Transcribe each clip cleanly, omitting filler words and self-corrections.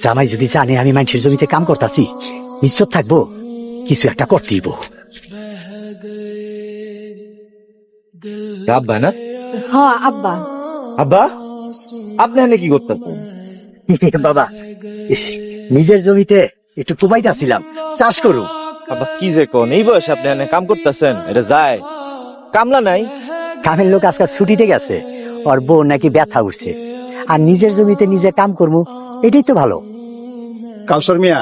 জামাই যদি জানে আমি মানুষের জমিতে কাম করতেছি, নিশ্চয় থাকবো কিছু একটা করতেই। আব্বা না? হ্যাঁ আব্বা। আব্বা আপনি এনে কি করতেছেন? বাবা, নিজের জমিতে একটু কুমাইতেছিলাম, চাষ করু। আব্বা কি যে কোন, এই বয়সে আপনি এনে কাম করতেছেন? এটা যায় কামলা নাই? কামের লোক আজকাল ছুটিতে গেছে, ওর বউ নাকি ব্যথা উঠছে, আর নিজের জমিতে নিজে কাম করবো, এটাই তো ভালো। কাউসার মিয়া,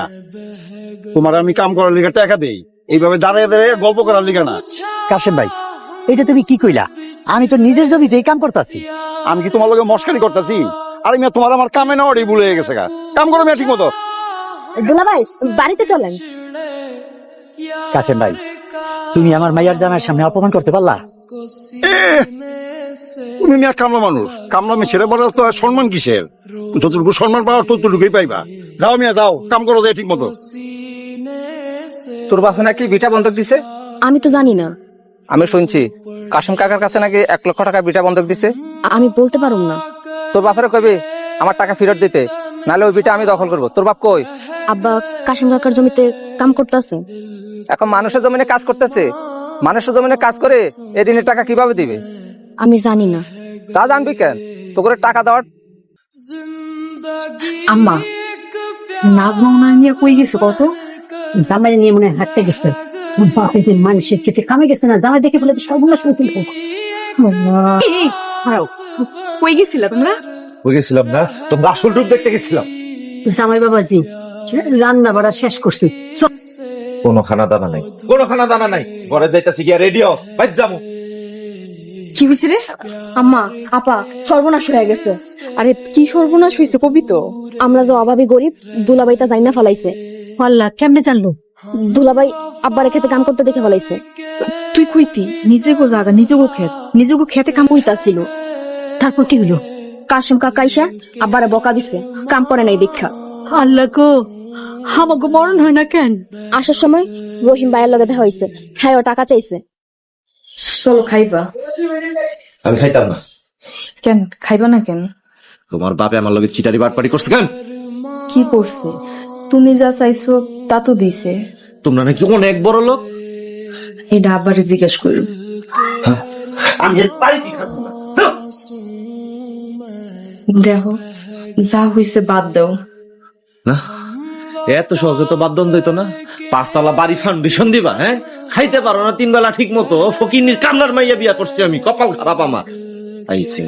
তোমার আমি কাম করার লিগা টাকা দেই, এইভাবে দাঁড়িয়ে দাঁড়িয়ে গল্প করার লিগা না। কাশেম ভাই, এটা তুমি কি কইলা? আমি তো নিজের জমিতেই কাম করতেছি। আমি কি তোমার লগে মস্কারি করতেছি? আরে মিয়া, তোমার আমার কামে না ওটাই ভুলে গেছে গা। কাম করো মিয়া ঠিক মতো। দুলাভাই বাড়িতে চলেন। কাশেম ভাই, তুমি আমার মাইয়ার জামাইয়ের সামনে অপমান করতে পারলা? তুমি মিয়া কামলা মানুষ, কামলা মেয়ে ছেড়ে বড় তো সম্মান কিসের? যতটুকু সম্মান পাওয়ার ততটুকুই পাইবা। যাও মিয়া যাও, কাম করো যায় ঠিক মতো। তোর বাপে নাকি বিটা বন্ধক দিছে? আমি তো জানি না। আমি শুনছি কাশিম কাকার কাছে নাকি 1 লক্ষ টাকা বিটা বন্ধক দিছে। আমি বলতে পারুম না। তোর বাপের কবি আমার টাকা ফেরত দিতে, নাহলে ওই বিটা আমি দখল করবো। তোর বাপ কই? আব্বা কাশিম কাকার জমিতে কাম করতেছে। এখন মানুষের জমিনে কাজ করতেছে, মানুষের জমিনে কাজ করে এই ঋণের টাকা কিভাবে দিবে? আমি জানি না। তা জানবি কেন? তো করে টাকা দেওয়ার। আম্মা, নাজমা ওনার নিয়ে কই গেছে কত? জামাই নিয়ে মনে হয় হাঁটতে গেছে। বাপে যে মানুষের খেতে কামে গেছে না, জামাই দেখে বলে সর্বনাশ হয়ে তুলব। কই গেছিলা তোমরা? ওই গেছিলাম না, তোমরা আসল রূপ দেখতে গেছিলাম। জামাই বাবাজি রান্না বাড়া শেষ করছি। কোনো খানা দানা নাই, কোনো খানা দানা নাই। ঘরে যাইতাছি গিয়া রেডিও বাইর যামু। কি হয়েছে রে? আম্মা আপা সর্বনাশ হয়ে গেছে। আরে কি সর্বনাশ হয়েছে কবি তো? আমরা যে অভাবী গরিব, দুলাভাই তা জাইনা ফেলাইছে। আল্লাহ, কেমনে জানলো? দুলাভাই আব্বার খেতে কাম করতে দেখে ফেলাইছে। তুই কইতি নিজে গো জাগা, নিজে গো খেত, নিজে গো খেতে কাম কইতা ছিল। তারপর কি হলো? কাশিম কাকা আইসা আব্বারে বকা দিছে, কাম করে নাই দীক্ষা। আল্লাহ গো, আমাকে মরণ হয় না কেন? আসার সময় রহিম ভাইয়ের লগে দেখা হয়েছে, হ্যাঁ ও টাকা চাইছে। চলো খাইবা। আমি খাইতাম না। কেন খাইবা না কেন? তোমার বাপে আমার লগে চিটারি বাটপারি করছে কেন? কি করছে? তুমি যা চাইছো তা তো দিছে। তোমরা নাকি অনেক বড় লোক। এটা আব্বারে জিজ্ঞেস করো। আমি এর বাড়িতে থাকবো না। যাও। দেখো যা হইছে বাদ দাও। না, এত সহজে তো বাদ দেন যাইতো না। 5 তলা বাড়ি ফাউন্ডেশন দিবা, হ্যাঁ? খাইতে পারো না 3 বেলা ঠিক মতো। ফকিন্নির কামলার মাইয়া বিয়া করছি আমি, কপাল খারাপ আমার। আইছে